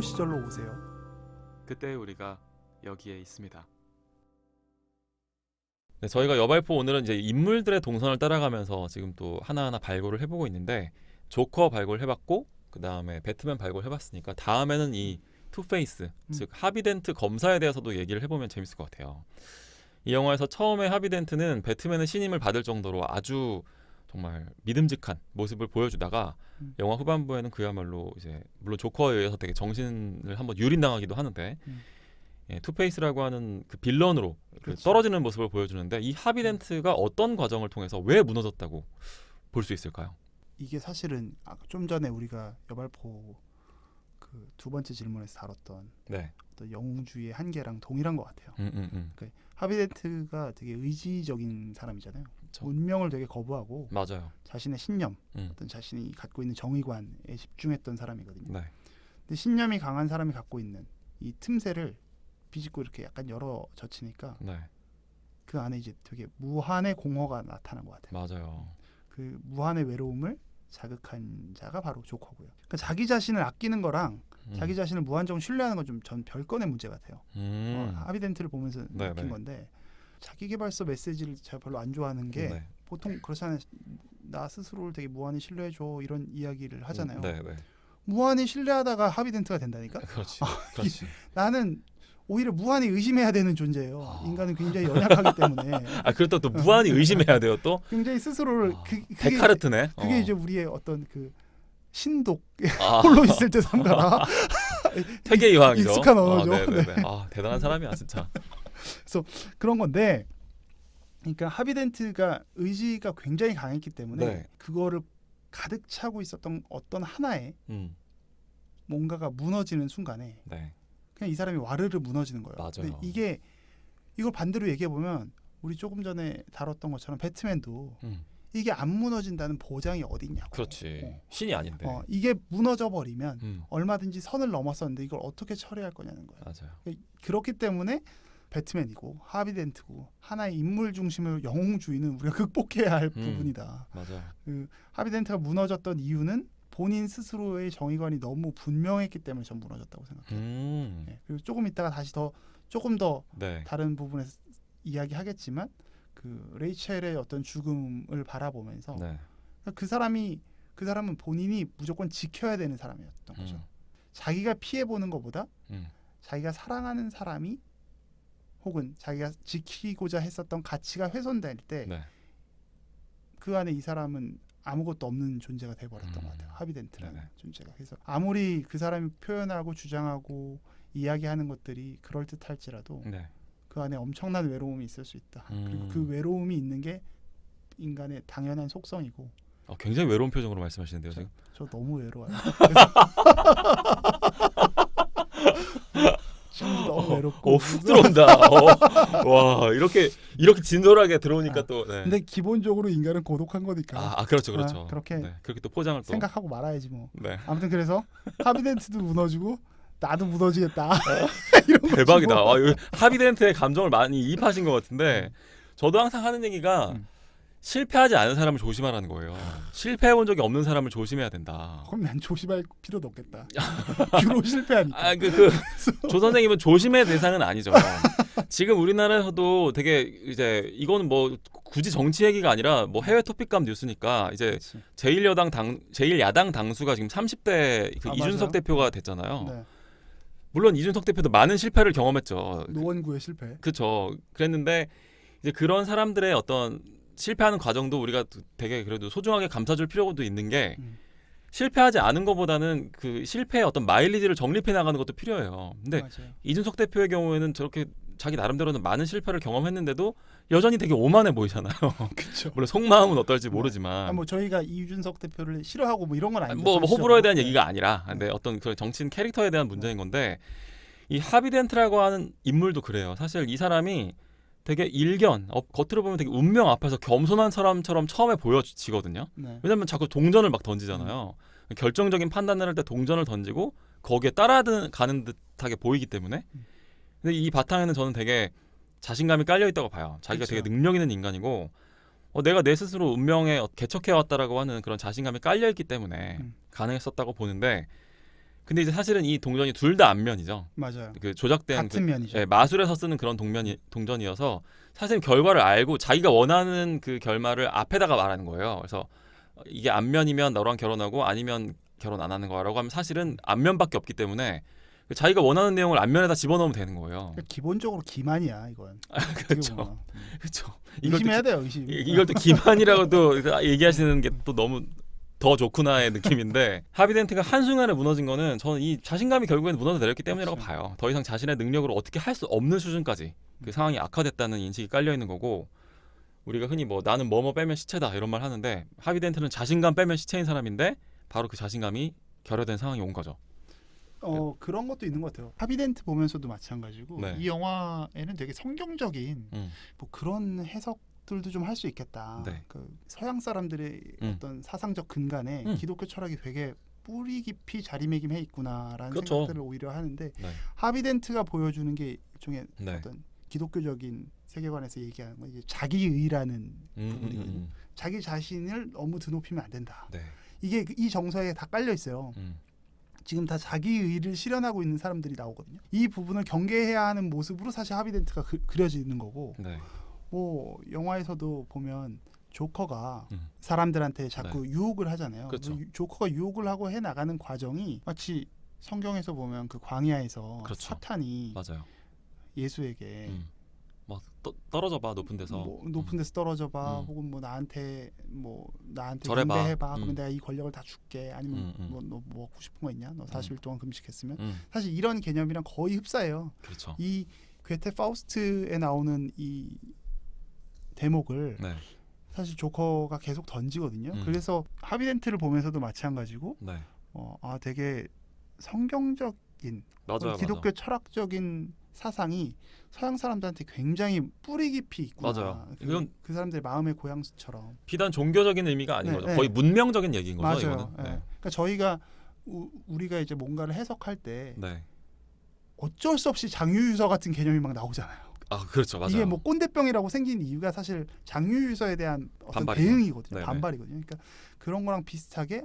시절로 오세요. 그때 우리가 여기에 있습니다. 네, 저희가 여발포 오늘은 이제 인물들의 동선을 따라가면서 지금 또 하나하나 발굴을 해보고 있는데 조커 발굴해봤고 그 다음에 배트맨 발굴해봤으니까 다음에는 이 투페이스 즉 하비덴트 검사에 대해서도 얘기를 해보면 재밌을 것 같아요. 이 영화에서 처음에 하비덴트는 배트맨의 신임을 받을 정도로 아주 정말 믿음직한 모습을 보여주다가 영화 후반부에는 그야말로 이제 물론 조커에 의해서 되게 정신을 한번 유린당하기도 하는데 예, 투페이스라고 하는 그 빌런으로 그 떨어지는 모습을 보여주는데 이 하비덴트가 어떤 과정을 통해서 왜 무너졌다고 볼 수 있을까요? 이게 사실은 좀 전에 우리가 여발포 그 두 번째 질문에서 다뤘던 네. 어떤 영웅주의의 한계랑 동일한 것 같아요. 그러니까 하비덴트가 되게 의지적인 사람이잖아요. 그쵸. 운명을 되게 거부하고 맞아요. 자신의 신념, 어떤 자신이 갖고 있는 정의관에 집중했던 사람이거든요. 네. 근데 신념이 강한 사람이 갖고 있는 이 틈새를 비집고 이렇게 약간 열어젖히니까 네. 그 안에 이제 되게 무한의 공허가 나타난 것 같아요. 맞아요. 그 무한의 외로움을 자극한 자가 바로 조커고요. 그러니까 자기 자신을 아끼는 거랑 자기 자신을 무한정으로 신뢰하는 건 좀 전 별건의 문제 같아요. 하비덴트를 보면서 느낀 건데 자기계발서 메시지를 제가 별로 안 좋아하는 게 보통 그렇잖아요. 나 스스로를 되게 무한히 신뢰해줘 이런 이야기를 하잖아요. 무한히 신뢰하다가 하비덴트가 된다니까. 그렇지. 그렇지. 나는 오히려 무한히 의심해야 되는 존재예요. 인간은 굉장히 연약하기 때문에. 그렇다 또 무한히 의심해야 돼요 또. 굉장히 스스로를 데카르트네. 그게 이제 우리의 어떤 그 신독 홀로 있을 때 산다라. 세계 이황이죠. 익숙한 언어죠. 네네네. 대단한 사람이야 진짜. 그래서 그런 건데, 그러니까 하비덴트가 의지가 굉장히 강했기 때문에 그거를 가득 차고 있었던 어떤 하나의 뭔가가 무너지는 순간에 그냥 이 사람이 와르르 무너지는 거예요. 맞아요. 근데 이걸 반대로 얘기해 보면 우리 조금 전에 다뤘던 것처럼 배트맨도 이게 안 무너진다는 보장이 어디 있냐고. 그렇지. 신이 아닌데. 이게 무너져 버리면 얼마든지 선을 넘었었는데 이걸 어떻게 처리할 거냐는 거예요. 맞아요. 그렇기 때문에 배트맨이고 하비덴트고 하나의 인물 중심의 영웅주의는 우리가 극복해야 할 부분이다. 맞아요. 그 하비덴트가 무너졌던 이유는 본인 스스로의 정의관이 너무 분명했기 때문에 전 무너졌다고 생각해요. 그리고 조금 이따가 다시 조금 더 다른 부분에서 이야기하겠지만 그 레이첼의 어떤 죽음을 바라보면서 그 사람은 본인이 무조건 지켜야 되는 사람이었던 거죠. 자기가 피해 보는 것보다 자기가 사랑하는 사람이 혹은 자기가 지키고자 했었던 가치가 훼손될 때 그 안에 이 사람은 아무것도 없는 존재가 돼버렸던 것 같아요. 하비덴트라는 존재가. 그래서 아무리 그 사람이 표현하고 주장하고 이야기하는 것들이 그럴듯할지라도 그 안에 엄청난 외로움이 있을 수 있다. 그리고 그 외로움이 있는 게 인간의 당연한 속성이고. 굉장히 외로운 표정으로 말씀하시는데요. 지금. 저 너무 외로워요. 지금도 너무 외롭고. 훅 들어온다. 와 이렇게 진솔하게 들어오니까 또. 근데 기본적으로 인간은 고독한 거니까. 그렇죠. 그렇게 또 포장을 또 생각하고 말아야지 뭐. 아무튼 그래서 하비덴트도 무너지고 나도 무너지겠다. 이런 대박이다. 하비덴트의 감정을 많이 이입하신 것 같은데 저도 항상 하는 얘기가 실패하지 않은 사람을 조심하라는 거예요. 실패해본 적이 없는 사람을 조심해야 된다. 그럼 난 조심할 필요도 없겠다. 주로 실패하니까. 조 선생님은 조심의 대상은 아니죠. 지금 우리나라에서도 되게 이제 이거는 뭐 굳이 정치 얘기가 아니라 뭐 해외 토픽감 뉴스니까 이제 제1야당 당수가 지금 30대 이준석 대표가 됐잖아요. 물론 이준석 대표도 많은 실패를 경험했죠. 노원구의 실패. 그렇죠. 그랬는데 이제 그런 사람들의 어떤 실패하는 과정도 우리가 되게 그래도 소중하게 감싸줄 필요도 있는 게 실패하지 않은 것보다는 그 실패의 어떤 마일리지를 정립해 나가는 것도 필요해요. 근데 이준석 대표의 경우에는 저렇게 자기 나름대로는 많은 실패를 경험했는데도 여전히 되게 오만해 보이잖아요. 그렇죠. 물론 속마음은 어떨지 모르지만. 뭐 저희가 이준석 대표를 싫어하고 뭐 이런 건 아니죠. 뭐 호불호에 대한 얘기가 아니라, 근데 어떤 그 정치인 캐릭터에 대한 문제인 건데 이 하비덴트라고 하는 인물도 그래요. 사실 이 사람이 되게 겉으로 보면 되게 운명 앞에서 겸손한 사람처럼 처음에 보여지거든요. 왜냐면 자꾸 동전을 막 던지잖아요. 결정적인 판단을 할 때 동전을 던지고 거기에 따라가는 듯하게 보이기 때문에. 근데 이 바탕에는 저는 되게 자신감이 깔려 있다고 봐요. 자기가 되게 능력 있는 인간이고 내가 내 스스로 운명에 개척해왔다라고 하는 그런 자신감이 깔려 있기 때문에 가능했었다고 보는데 근데 이제 사실은 이 동전이 둘 다 앞면이죠. 맞아요. 그 조작된 같은 면이죠. 예, 마술에서 쓰는 그런 동전이어서 사실 결과를 알고 자기가 원하는 그 결말을 앞에다가 말하는 거예요. 그래서 이게 앞면이면 너랑 결혼하고 아니면 결혼 안 하는 거라고 하면 사실은 앞면밖에 없기 때문에 자기가 원하는 내용을 앞면에다 집어넣으면 되는 거예요. 그러니까 기본적으로 기만이야 이건. 그렇죠. 그렇죠. 의심해야 돼요. 의심. 이걸 또 기만이라고도 얘기하시는 게 또 너무 더 좋구나의 느낌인데 하비덴트가 한순간에 무너진 거는 저는 이 자신감이 결국에는 무너져 내렸기 때문이라고 그렇죠. 봐요. 더 이상 자신의 능력으로 어떻게 할 수 없는 수준까지 그 상황이 악화됐다는 인식이 깔려 있는 거고 우리가 흔히 뭐 나는 뭐뭐 빼면 시체다 이런 말 하는데 하비덴트는 자신감 빼면 시체인 사람인데 바로 그 자신감이 결여된 상황이 온 거죠. 그런 것도 있는 것 같아요. 하비덴트 보면서도 마찬가지고 네. 이 영화에는 되게 성경적인 뭐 그런 해석들도 좀 할 수 있겠다. 네. 그 서양 사람들의 어떤 사상적 근간에 기독교 철학이 되게 뿌리 깊이 자리매김해 있구나라는 그렇죠. 생각들을 오히려 하는데 네. 하비덴트가 보여주는 게 일종의 네. 어떤 기독교적인 세계관에서 얘기하는 건 이제 자기의라는 부분이거든요. 자기 자신을 너무 드높이면 안 된다. 네. 이게 이 정서에 다 깔려 있어요. 지금 다 자기의를 실현하고 있는 사람들이 나오거든요. 이 부분을 경계해야 하는 모습으로 사실 하비덴트가 그려지는 거고 네. 뭐 영화에서도 보면 조커가 사람들한테 자꾸 유혹을 하잖아요. 그렇죠. 조커가 유혹을 하고 해나가는 과정이 마치 성경에서 보면 그 광야에서 그렇죠. 사탄이 맞아요. 예수에게 막 떨어져 봐 높은 데서 뭐 높은 데서 떨어져 봐 혹은 나한테 절해봐. 경배해봐 그러면 내가 이 권력을 다 줄게 아니면 너 먹고 싶은 거 있냐 너 40일 동안 금식했으면 사실 이런 개념이랑 거의 흡사해요. 그렇죠. 이 괴테 파우스트에 나오는 이 대목을 네. 사실 조커가 계속 던지거든요. 그래서 하비덴트를 보면서도 마찬가지고 네. 되게 성경적인 맞아요. 기독교 철학적인 사상이 서양 사람들한테 굉장히 뿌리 깊이 있구나. 맞아요. 이건 그 사람들의 마음의 고향수처럼. 비단 종교적인 의미가 아닌 네, 거죠. 네. 거의 문명적인 얘기인 거죠. 맞아요. 이거는. 네. 네. 그러니까 저희가 우리가 이제 뭔가를 해석할 때 네. 어쩔 수 없이 장유유서 같은 개념이 막 나오잖아요. 아 그렇죠. 맞아요. 이게 뭐 꼰대병이라고 생긴 이유가 사실 장유유서에 대한 어떤 반발이죠. 대응이거든요. 네네. 반발이거든요. 그러니까 그런 거랑 비슷하게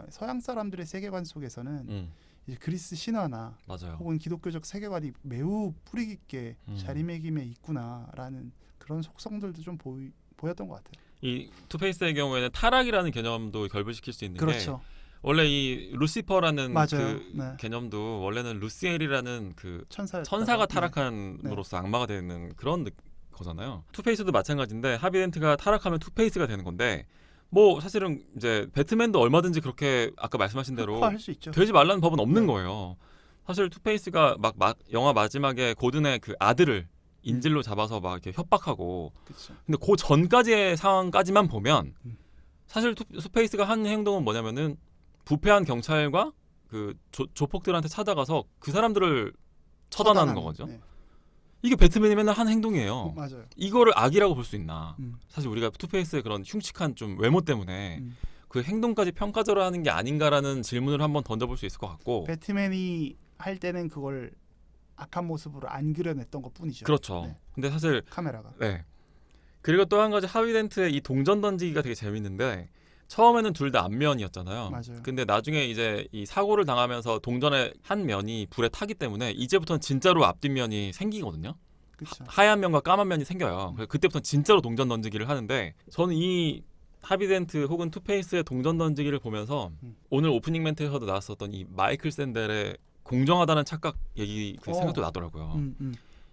서양 사람들의 세계관 속에서는 이제 그리스 신화나 맞아요. 혹은 기독교적 세계관이 매우 뿌리 깊게 자리매김해 있구나라는 그런 속성들도 좀 보였던 것 같아요. 이 투페이스의 경우에는 타락이라는 개념도 결부시킬 수 있는 그렇죠. 게 원래 이 루시퍼라는 맞아요. 그 네. 개념도 원래는 루시엘이라는 그 천사가 천사가 타락함으로써 악마가 되는 그런 거잖아요. 투페이스도 마찬가지인데 하비덴트가 타락하면 투페이스가 되는 건데 뭐 사실은 이제 배트맨도 얼마든지 그렇게 아까 말씀하신 대로 할 수 있죠. 되지 말라는 법은 없는 거예요. 사실 투페이스가 막 영화 마지막에 고든의 그 아들을 인질로 잡아서 막 이렇게 협박하고 그쵸. 근데 그 전까지의 상황까지만 보면 사실 투페이스가 한 행동은 뭐냐면은 부패한 경찰과 그 조폭들한테 찾아가서 그 사람들을 처단하는 거거든요. 네. 이게 배트맨이 맨날 한 행동이에요. 맞아요. 이거를 악이라고 볼 수 있나? 사실 우리가 투페이스의 그런 흉측한 좀 외모 때문에 그 행동까지 평가절하하는 게 아닌가라는 질문을 한번 던져볼 수 있을 것 같고. 배트맨이 할 때는 그걸 악한 모습으로 안 그려냈던 것뿐이죠. 그렇죠. 네. 근데 사실 카메라가. 네. 그리고 또 한 가지 하비덴트의 이 동전 던지기가 되게 재밌는데 처음에는 둘 다 앞면이었잖아요. 맞아요. 근데 나중에 이제 이 사고를 당하면서 동전의 한 면이 불에 타기 때문에 이제부터는 진짜로 앞뒷면이 생기거든요. 그렇죠. 하얀 면과 까만 면이 생겨요. 그래서 그때부터는 진짜로 동전 던지기를 하는데 저는 이 하비덴트 혹은 투페이스의 동전 던지기를 보면서 오늘 오프닝 멘트에서도 나왔었던 이 마이클 샌델의 공정하다는 착각 얘기 그 생각도 나더라고요.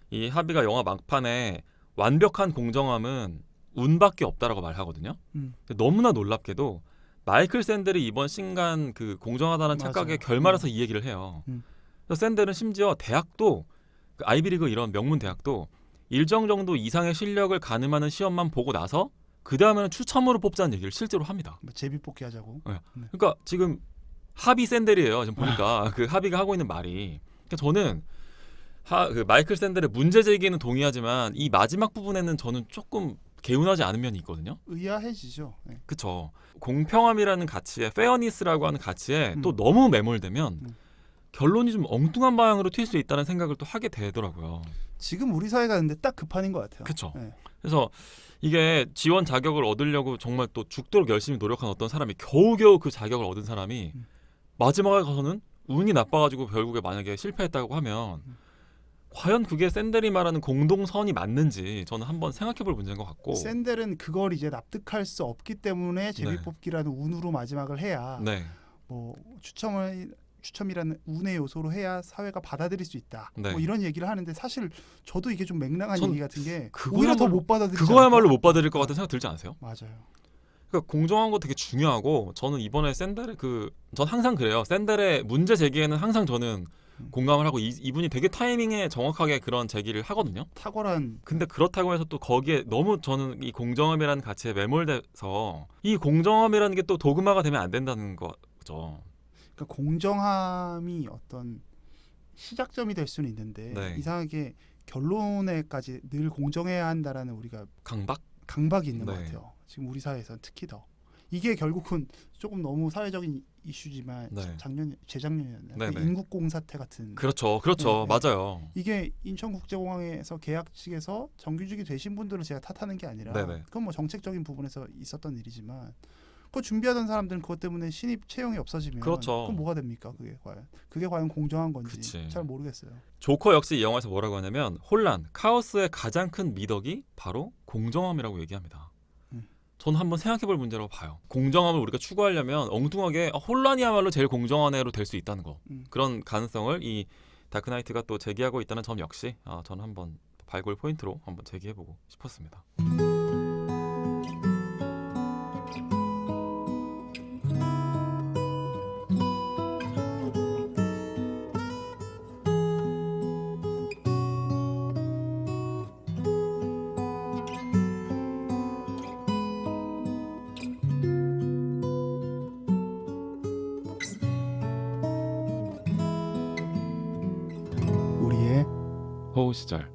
이 하비가 영화 막판에 완벽한 공정함은 운밖에 없다라고 말하거든요. 너무나 놀랍게도 마이클 샌델이 이번 신간 그 공정하다는 착각의 결말에서 이 얘기를 해요. 그래서 샌델은 심지어 대학도 그 아이비리그 이런 명문 대학도 일정 정도 이상의 실력을 가늠하는 시험만 보고 나서 그 다음에는 추첨으로 뽑자는 얘기를 실제로 합니다. 뭐 제비뽑기 하자고. 네. 그러니까 지금 하비 샌델이에요. 지금 보니까 그 하비가 하고 있는 말이. 그러니까 저는 그 마이클 샌델의 문제 제기에는 동의하지만 이 마지막 부분에는 저는 조금 개운하지 않은 면이 있거든요. 의아해지죠. 네. 그렇죠. 공평함이라는 가치에 페어니스라고 하는 가치에 또 너무 매몰되면 결론이 좀 엉뚱한 방향으로 튈 수 있다는 생각을 또 하게 되더라고요. 지금 우리 사회가 근데 딱 그 판인 것 같아요. 그렇죠. 네. 그래서 이게 지원 자격을 얻으려고 정말 또 죽도록 열심히 노력한 어떤 사람이 겨우겨우 그 자격을 얻은 사람이 마지막에 가서는 운이 나빠가지고 결국에 만약에 실패했다고 하면 과연 그게 샌델이 말하는 공동선이 맞는지 저는 한번 생각해볼 문제인 것 같고 샌델은 그걸 이제 납득할 수 없기 때문에 제비뽑기라는 운으로 마지막을 해야 네. 뭐 추첨이라는 운의 요소로 해야 사회가 받아들일 수 있다. 네. 뭐 이런 얘기를 하는데 사실 저도 이게 좀 맹랑한 전 얘기 같은 게 그거야말로- 오히려 더 못 받아들이지 그거야말로 않을까? 못 받아들일 것 같은 생각 들지 않으세요? 맞아요. 그러니까 공정한 거 되게 중요하고 저는 이번에 샌델의 전 항상 그래요. 샌델의 문제 제기에는 항상 저는 공감을 하고 이분이 되게 타이밍에 정확하게 그런 제기를 하거든요. 탁월한. 근데 그렇다고 해서 또 거기에 너무 저는 이 공정함이라는 가치에 매몰돼서 이 공정함이라는 게 또 도그마가 되면 안 된다는 거죠. 그러니까 공정함이 어떤 시작점이 될 수는 있는데 네. 이상하게 결론에까지 늘 공정해야 한다라는 우리가 강박이 있는 것 네. 같아요. 지금 우리 사회에서는 특히 더. 이게 결국은 조금 너무 사회적인 이슈지만 네. 재작년이었나요? 네, 그 네. 인국공 사태 같은. 그렇죠. 네, 네. 맞아요. 이게 인천국제공항에서 계약 측에서 정규직이 되신 분들을 제가 탓하는 게 아니라 네, 네. 그건 뭐 정책적인 부분에서 있었던 일이지만 그거 준비하던 사람들은 그것 때문에 신입 채용이 없어지면 그렇죠. 그건 뭐가 됩니까? 그게 과연 공정한 건지 그치. 잘 모르겠어요. 조커 역시 이 영화에서 뭐라고 하냐면 혼란, 카오스의 가장 큰 미덕이 바로 공정함이라고 얘기합니다. 저는 한번 생각해볼 문제라고 봐요. 공정함을 우리가 추구하려면 엉뚱하게 혼란이야말로 제일 공정한 애로 될 수 있다는 거. 그런 가능성을 이 다크나이트가 또 제기하고 있다는 점 역시 저는 한번 발굴 포인트로 한번 제기해보고 싶었습니다. 우리의 호우 시절.